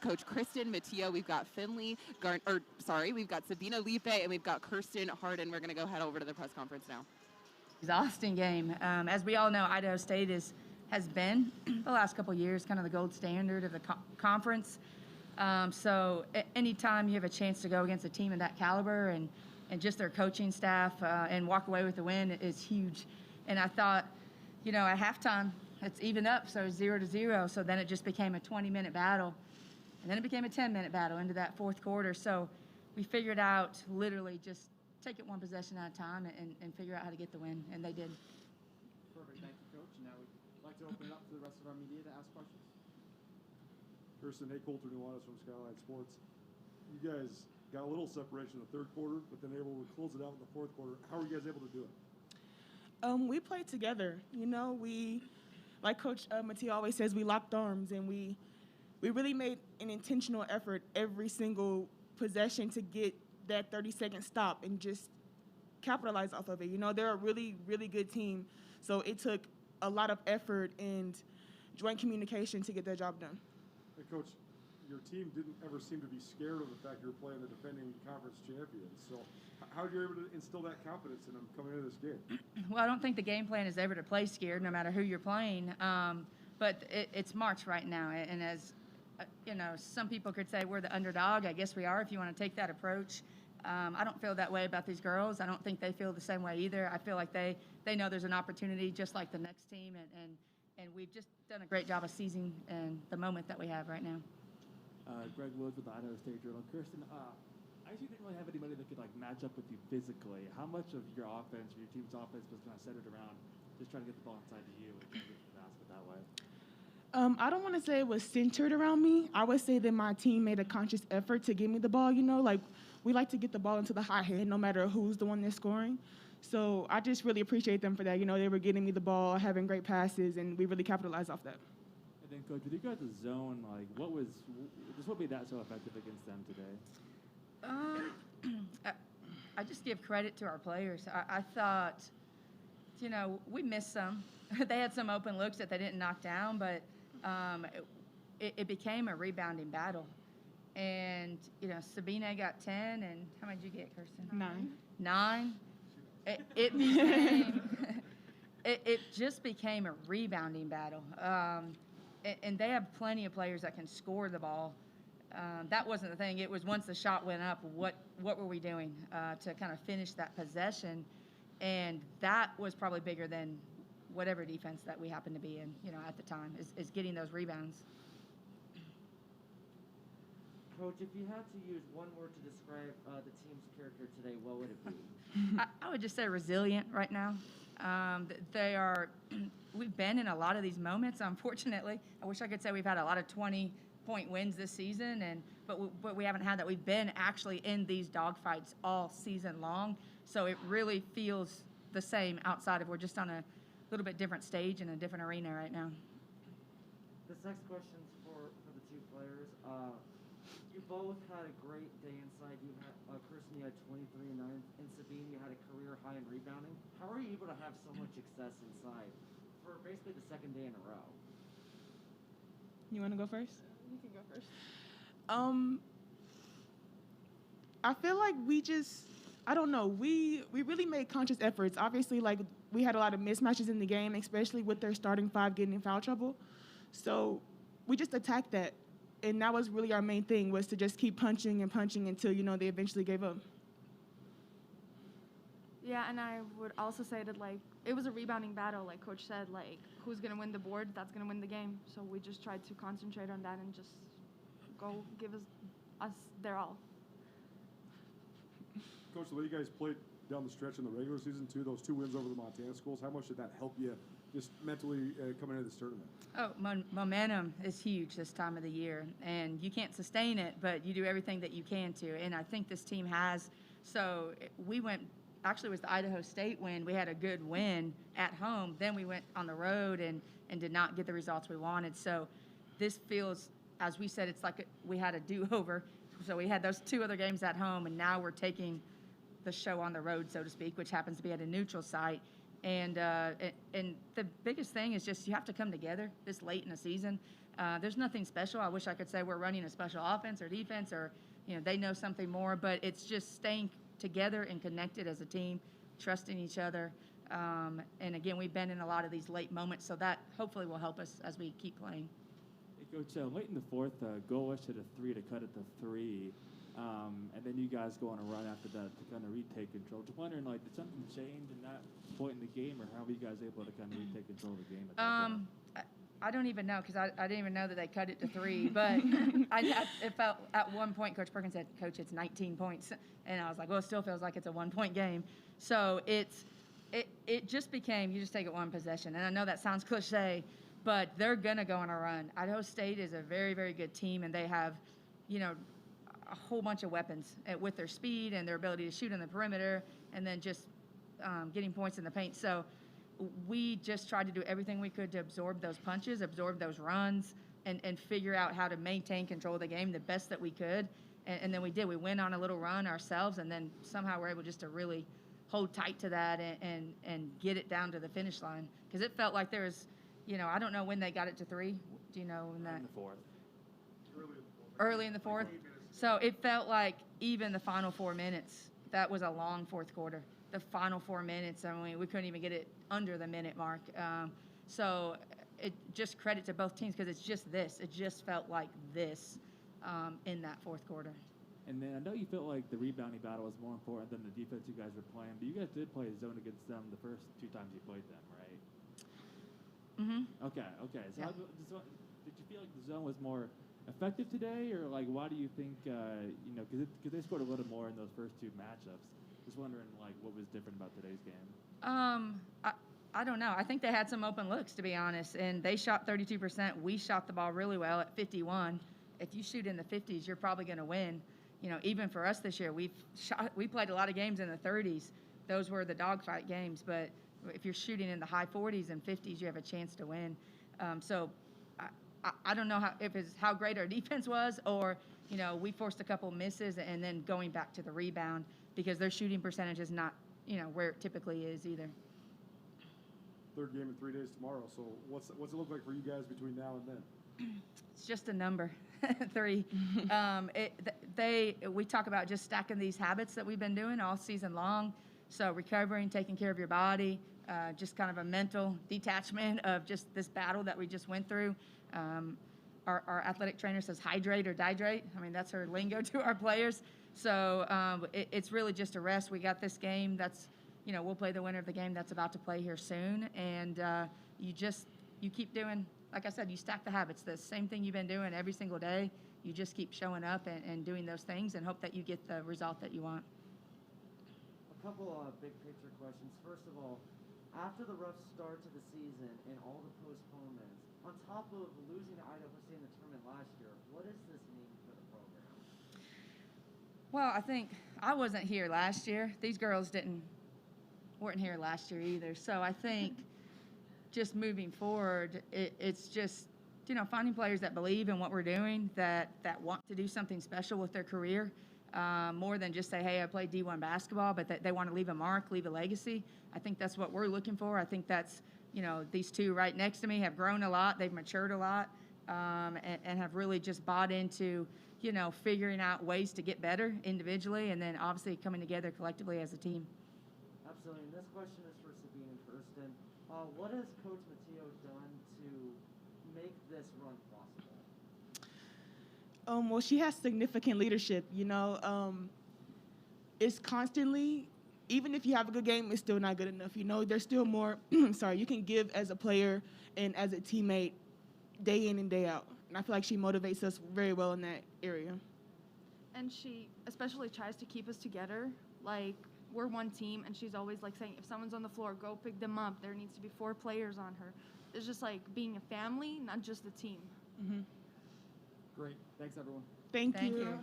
Coach Kristan, Matio, we've got we've got Sabine, Lipe, and we've got Kurstyn, Harden. We're going to go head over to the press conference now. Exhausting game. As we all know, Idaho State has been the last couple of years kind of the gold standard of the conference. So anytime you have a chance to go against a team of that caliber and just their coaching staff and walk away with the win is huge. And I thought, at halftime, it's evened up, so 0-0. So then it just became a 20-minute battle. And then it became a 10-minute battle into that fourth quarter. So we figured out literally just take it one possession at a time and figure out how to get the win, and they did. Perfect. Thank you, Coach. And now we'd like to open it up to the rest of our media to ask questions. Kirsten, Nate Coulter, Nuanez from Skyline Sports. You guys got a little separation in the third quarter, but then able to close it out in the fourth quarter. How were you guys able to do it? We played together. We, like Coach Matio always says, we locked arms, and we really made an intentional effort every single possession to get that 30-second stop and just capitalize off of it. They're a really, really good team, so it took a lot of effort and joint communication to get their job done. Hey, Coach, your team didn't ever seem to be scared of the fact you're playing the defending conference champions. So how did you able to instill that confidence in them coming into this game? Well, I don't think the game plan is ever to play scared no matter who you're playing. But it's March right now, and as some people could say we're the underdog. I guess we are if you want to take that approach. I don't feel that way about these girls. I don't think they feel the same way either. I feel like they know there's an opportunity just like the next team, and we've just done a great job of seizing and the moment that we have right now. Greg Woods with the Idaho State Journal. Kirsten, I actually didn't really have anybody that could match up with you physically. How much of your offense, or your team's offense, was kind of centered around just trying to get the ball inside to you and trying to get the basket that way? I don't want to say it was centered around me. I would say that my team made a conscious effort to give me the ball. We like to get the ball into the hot hand no matter who's the one that's scoring. So I just really appreciate them for that. They were getting me the ball, having great passes, and we really capitalized off that. And then, Coach, with regard to zone, what made that so effective against them today? I just give credit to our players. I thought, we missed some. They had some open looks that they didn't knock down, but it became a rebounding battle. And, Sabine got 10, and how many did you get, Kirsten? 9. It became, it just became a rebounding battle. And they have plenty of players that can score the ball. That wasn't the thing. It was once the shot went up, what were we doing to kind of finish that possession? And that was probably bigger than whatever defense that we happened to be in, at the time, is getting those rebounds. Coach, if you had to use one word to describe the team's character today, what would it be? I would just say resilient right now. We've been in a lot of these moments, unfortunately. I wish I could say we've had a lot of 20-point wins this season, but we haven't had that. We've been actually in these dogfights all season long, so it really feels the same outside of we're just on a little bit different stage in a different arena right now. This next question's for the two players. You both had a great day inside. Kurstyn, you had 23 and 9, and Sabine, you had a career high in rebounding. How are you able to have so much success inside for basically the second day in a row? You want to go first? You can go first. I feel like we really made conscious efforts. Obviously, we had a lot of mismatches in the game, especially with their starting five getting in foul trouble. So we just attacked that. And that was really our main thing, was to just keep punching and punching until, they eventually gave up. Yeah, and I would also say that, it was a rebounding battle. Like Coach said, who's going to win the board, that's going to win the game. So we just tried to concentrate on that and just go give us their all. Coach, the way you guys played down the stretch in the regular season, too, those 2 wins over the Montana schools, how much did that help you just mentally coming into this tournament? Oh, momentum is huge this time of the year, and you can't sustain it, but you do everything that you can to, and I think this team has. So we went, actually it was the Idaho State win. We had a good win at home. Then we went on the road and did not get the results we wanted. So this feels, as we said, it's like we had a do-over. So we had those 2 other games at home, and now we're taking the show on the road, so to speak, which happens to be at a neutral site. And the biggest thing is just you have to come together this late in the season. There's nothing special. I wish I could say we're running a special offense or defense or, they know something more, but it's just staying together and connected as a team, trusting each other. And again, we've been in a lot of these late moments, so that hopefully will help us as we keep playing. Hey, Coach, late in the fourth, Goalish hit a 3 to cut it to 3. And then you guys go on a run after that to kind of retake control. Just wondering, did something change in that point in the game, or how were you guys able to kind of retake control of the game at that point? I don't even know because I didn't even know that they cut it to 3. But it felt at one point, Coach Perkins said, "Coach, it's 19 points," and I was like, "Well, it still feels like it's a 1-point game." So it just became you just take it one possession, and I know that sounds cliche, but they're gonna go on a run. Idaho State is a very, very good team, and they have, a whole bunch of weapons with their speed and their ability to shoot on the perimeter, and then just getting points in the paint. So we just tried to do everything we could to absorb those punches, absorb those runs, and figure out how to maintain control of the game the best that we could. And then we did. We went on a little run ourselves, and then somehow we're able just to really hold tight to that and get it down to the finish line. Because it felt like there was, I don't know when they got it to 3. Do you know when that? In the fourth. Early in the fourth. So it felt like even the final 4 minutes, that was a long fourth quarter. The final 4 minutes, we couldn't even get it under the minute mark. So it just credit to both teams because it's just this. It just felt like this in that fourth quarter. And then I know you felt like the rebounding battle was more important than the defense you guys were playing, but you guys did play zone against them the first 2 times you played them, right? Mm-hmm. Okay. So Yeah. did you feel like the zone was more effective today, or why do you think, because they scored a little more in those first 2 matchups? Just wondering, what was different about today's game? I don't know. I think they had some open looks, to be honest, and they shot 32%. We shot the ball really well at 51. If you shoot in the 50s, you're probably going to win. Even for us this year, we played a lot of games in the 30s. Those were the dogfight games, but if you're shooting in the high 40s and 50s, you have a chance to win. So I don't know how great our defense was, or we forced a couple misses and then going back to the rebound because their shooting percentage is not where it typically is either. Third game in 3 days tomorrow. So what's it look like for you guys between now and then? It's just a number, 3. We talk about just stacking these habits that we've been doing all season long. So recovering, taking care of your body, just kind of a mental detachment of just this battle that we just went through. Our athletic trainer says hydrate or dihydrate. That's her lingo to our players. So it's really just a rest. We got this game that's, we'll play the winner of the game that's about to play here soon. And you keep doing, like I said, you stack the habits. The same thing you've been doing every single day. You just keep showing up and doing those things and hope that you get the result that you want. A couple of big picture questions. First of all, after the rough start to the season and all the postponements, on top of losing to Idaho State in the tournament last year, what does this mean for the program? Well, I think I wasn't here last year. These girls weren't here last year either. So I think just moving forward, it's just, finding players that believe in what we're doing, that want to do something special with their career, more than just say, hey, I played D1 basketball, but that they want to leave a mark, leave a legacy. I think that's what we're looking for. I think that's, these 2 right next to me have grown a lot. They've matured a lot, and have really just bought into, figuring out ways to get better individually and then obviously coming together collectively as a team. Absolutely. And this question is for Sabine and Kurstyn. What has Coach Matio done to make this run possible? Well, she has significant leadership. It's constantly, even if you have a good game, it's still not good enough. There's still more, you can give as a player and as a teammate day in and day out. And I feel like she motivates us very well in that area. And she especially tries to keep us together. We're one team, and she's always saying, if someone's on the floor, go pick them up. There needs to be 4 players on her. It's just being a family, not just a team. Mm-hmm. Great. Thanks, everyone. Thank Thank you. you.